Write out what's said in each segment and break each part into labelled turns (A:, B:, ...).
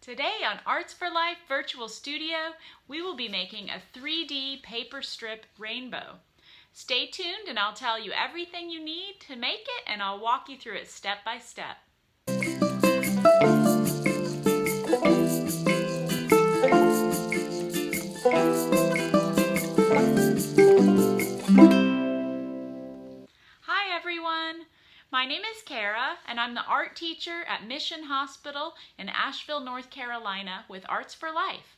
A: Today on Arts for Life Virtual Studio, we will be making a 3D paper strip rainbow. Stay tuned and I'll tell you everything you need to make it, and I'll walk you through it step by step. Hi everyone! My name is Cara, and I'm the art teacher at Mission Hospital in Asheville, North Carolina with Arts for Life.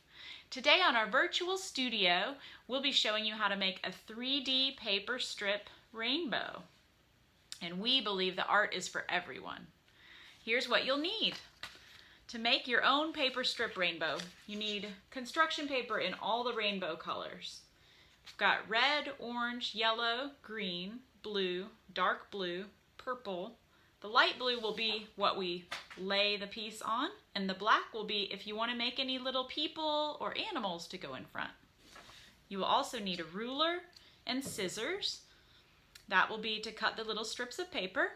A: Today on our virtual studio, we'll be showing you how to make a 3D paper strip rainbow. And we believe that art is for everyone. Here's what you'll need. To make your own paper strip rainbow, you need construction paper in all the rainbow colors. We've got red, orange, yellow, green, blue, dark blue, purple. The light blue will be what we lay the piece on, and the black will be if you want to make any little people or animals to go in front. You will also need a ruler and scissors. That will be to cut the little strips of paper,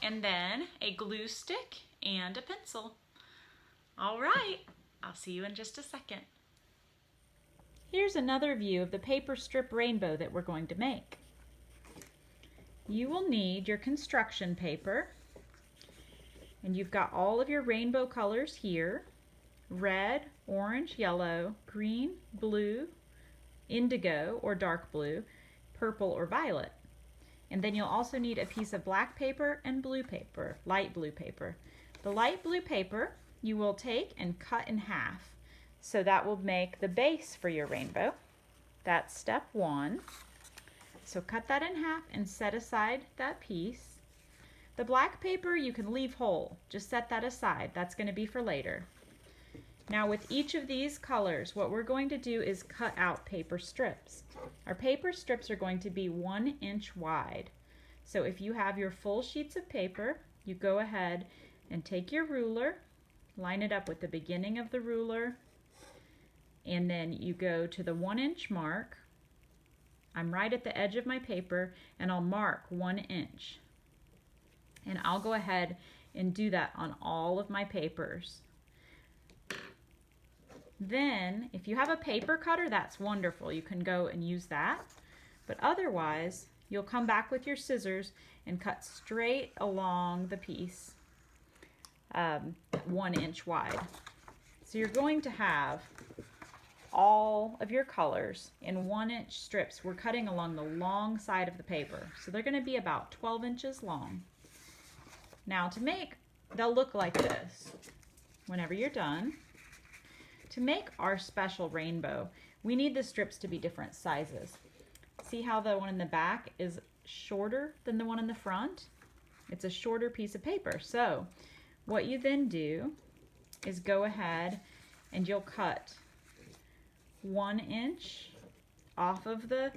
A: and then a glue stick and a pencil. All right, I'll see you in just a second. Here's another view of the paper strip rainbow that we're going to make. You will need your construction paper, and you've got all of your rainbow colors here: red, orange, yellow, green, blue, indigo or dark blue, purple or violet. And then you'll also need a piece of black paper and blue paper, light blue paper. The light blue paper you will take and cut in half. So that will make the base for your rainbow. That's step one. So cut that in half and set aside that piece. The black paper you can leave whole. Just set that aside. That's going to be for later. Now with each of these colors, what we're going to do is cut out paper strips. Our paper strips are going to be 1 inch wide. So if you have your full sheets of paper, you go ahead and take your ruler, line it up with the beginning of the ruler, and then you go to the 1 inch mark. I'm right at the edge of my paper, and I'll mark 1 inch. And I'll go ahead and do that on all of my papers. Then, if you have a paper cutter, that's wonderful. You can go and use that. But otherwise, you'll come back with your scissors and cut straight along the piece, 1 inch wide. So you're going to have all of your colors in 1 inch strips. We're cutting along the long side of the paper. So they're going to be about 12 inches long. Now to make, they'll look like this whenever you're done. To make our special rainbow, we need the strips to be different sizes. See how the one in the back is shorter than the one in the front? It's a shorter piece of paper. So what you then do is go ahead and you'll cut 1 inch off of the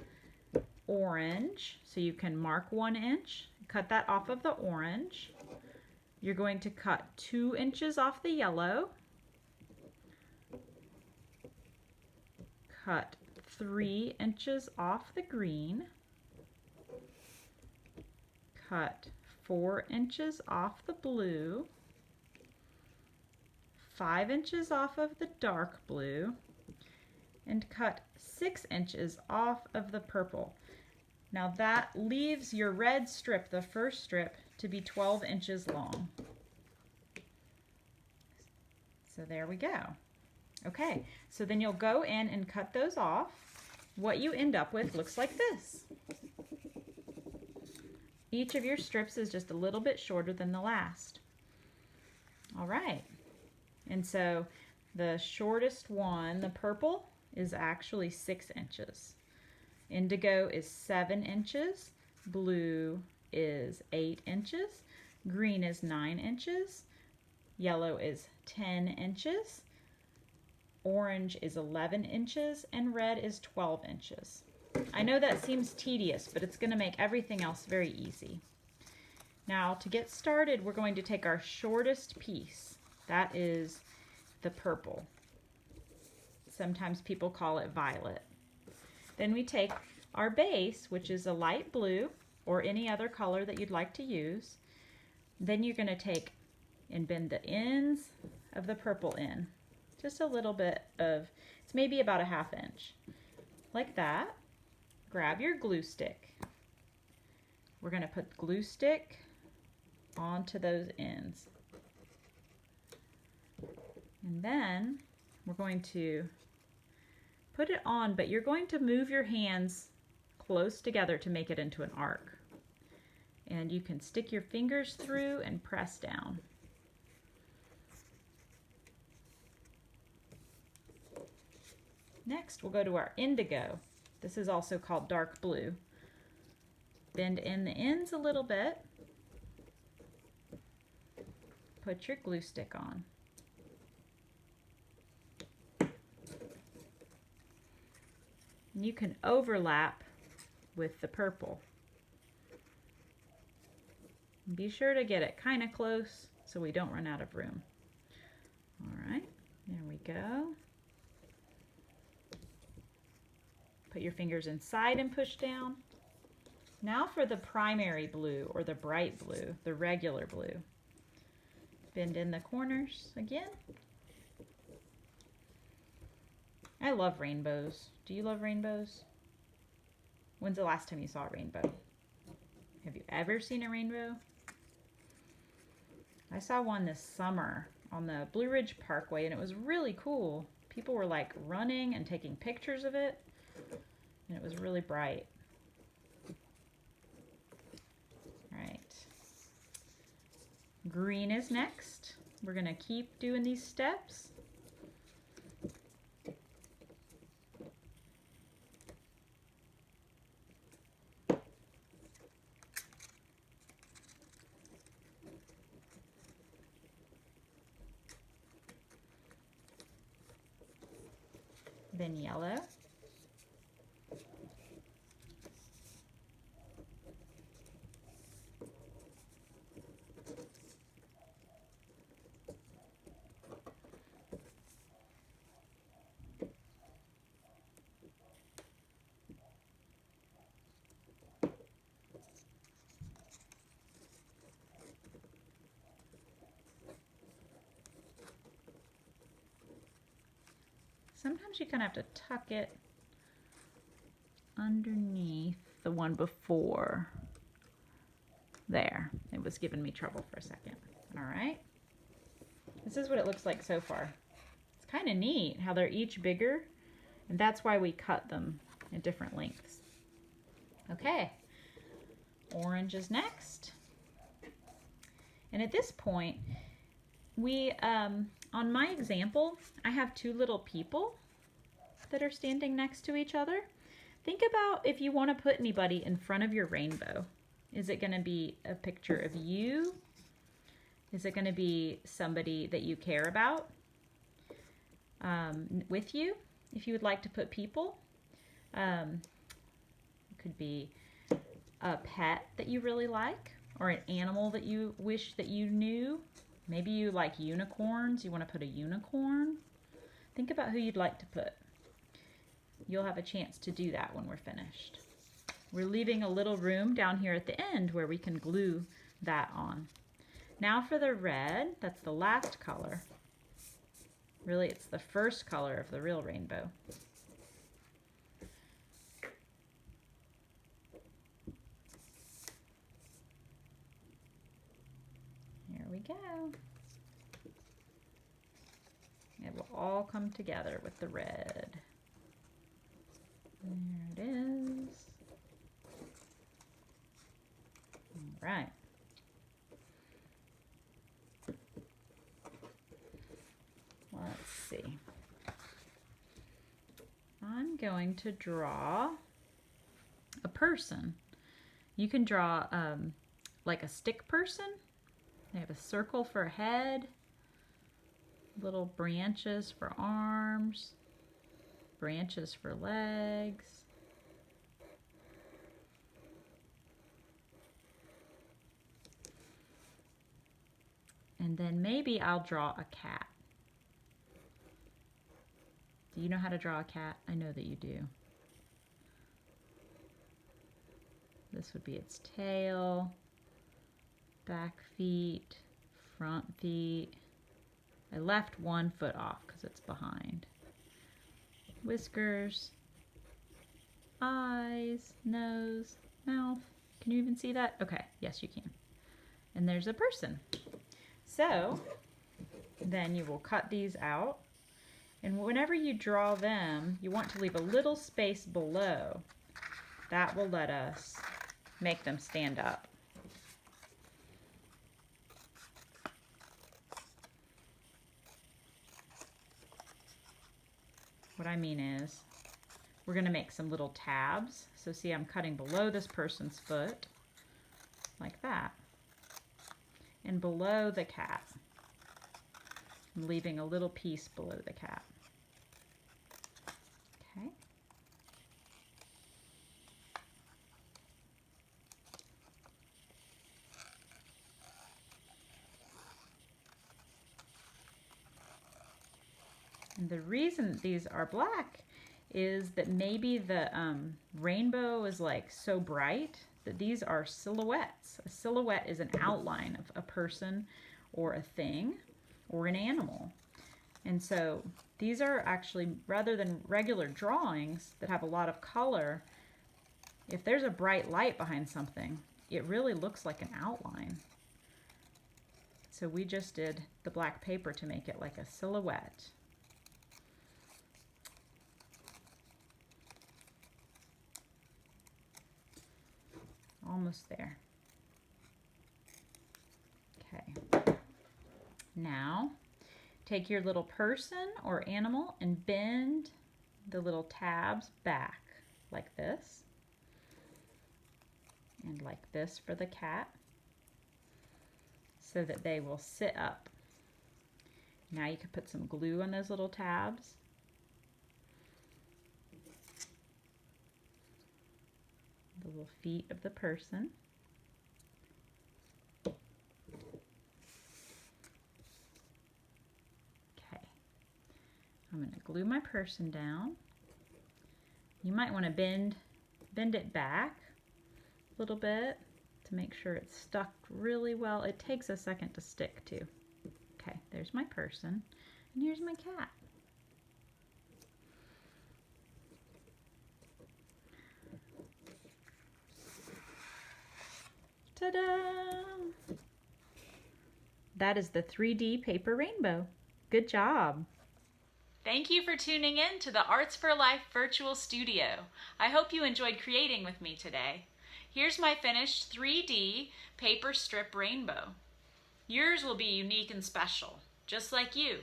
A: orange. So you can mark 1 inch, cut that off of the orange. You're going to cut 2 inches off the yellow, cut 3 inches off the green, cut 4 inches off the blue, 5 inches off of the dark blue, and cut 6 inches off of the purple. Now that leaves your red strip, the first strip, to be 12 inches long. So there we go. Okay, so then you'll go in and cut those off. What you end up with looks like this. Each of your strips is just a little bit shorter than the last. All right, and so the shortest one, the purple, is actually 6 inches. Indigo is 7 inches. Blue is 8 inches. Green is 9 inches. Yellow is 10 inches. Orange is 11 inches, and red is 12 inches. I know that seems tedious, but it's going to make everything else very easy. Now, to get started, we're going to take our shortest piece. That is the purple. Sometimes people call it violet. Then we take our base, which is a light blue or any other color that you'd like to use. Then you're going to take and bend the ends of the purple in. Just a little bit of, it's maybe about a 1/2 inch. Like that. Grab your glue stick. We're going to put glue stick onto those ends. And then we're going to put it on, but you're going to move your hands close together to make it into an arc. And you can stick your fingers through and press down. Next, we'll go to our indigo. This is also called dark blue. Bend in the ends a little bit. Put your glue stick on. And you can overlap with the purple. Be sure to get it kind of close so we don't run out of room. All right, there we go. Put your fingers inside and push down. Now for the primary blue, or the bright blue, the regular blue. Bend in the corners again. I love rainbows. Do you love rainbows? When's the last time you saw a rainbow? Have you ever seen a rainbow? I saw one this summer on the Blue Ridge Parkway, and it was really cool. People were like running and taking pictures of it, and it was really bright. Right. Green is next. We're going to keep doing these steps. Then yellow. Sometimes you kind of have to tuck it underneath the one before. There, it was giving me trouble for a second. All right, this is what it looks like so far. It's kind of neat how they're each bigger, and that's why we cut them at different lengths. Okay, orange is next. And at this point, we, on my example, I have two little people that are standing next to each other. Think about if you want to put anybody in front of your rainbow. Is it going to be a picture of you? Is it going to be somebody that you care about with you? If you would like to put people. It could be a pet that you really like, or an animal that you wish that you knew. Maybe you like unicorns. You want to put a unicorn. Think about who you'd like to put. You'll have a chance to do that when we're finished. We're leaving a little room down here at the end where we can glue that on. Now for the red, that's the last color. Really, it's the first color of the real rainbow. Here we go. It will all come together with the red. There it is. All right. Let's see. I'm going to draw a person. You can draw like a stick person. They have a circle for a head, little branches for arms, branches for legs. And then maybe I'll draw a cat. Do you know how to draw a cat? I know that you do. This would be its tail, back feet, front feet, I left one foot off because it's behind. Whiskers, eyes, nose, mouth. Can you even see that? Okay, yes you can. And there's a person. So then you will cut these out. And whenever you draw them, you want to leave a little space below. That will let us make them stand up. What I mean is, we're going to make some little tabs. So see, I'm cutting below this person's foot, like that. And below the cat. I'm leaving a little piece below the cat. Okay. And the reason these are black is that maybe the rainbow is like so bright that these are silhouettes. A silhouette is an outline of a person or a thing or an animal. And so these are actually, rather than regular drawings that have a lot of color, if there's a bright light behind something, it really looks like an outline. So we just did the black paper to make it like a silhouette. Almost there. Okay. Now, take your little person or animal and bend the little tabs back like this. And like this for the cat, so that they will sit up. Now you can put some glue on those little tabs. The little feet of the person. Okay. I'm going to glue my person down. You might want to bend it back a little bit to make sure it's stuck really well. It takes a second to stick too. Okay, there's my person, and here's my cat. Ta-da! That is the 3D paper rainbow. Good job. Thank you for tuning in to the Arts for Life virtual studio. I hope you enjoyed creating with me today. Here's my finished 3D paper strip rainbow. Yours will be unique and special, just like you.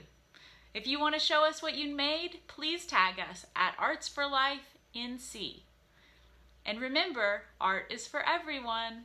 A: If you want to show us what you made, please tag us at Arts for Life NC. And remember, art is for everyone.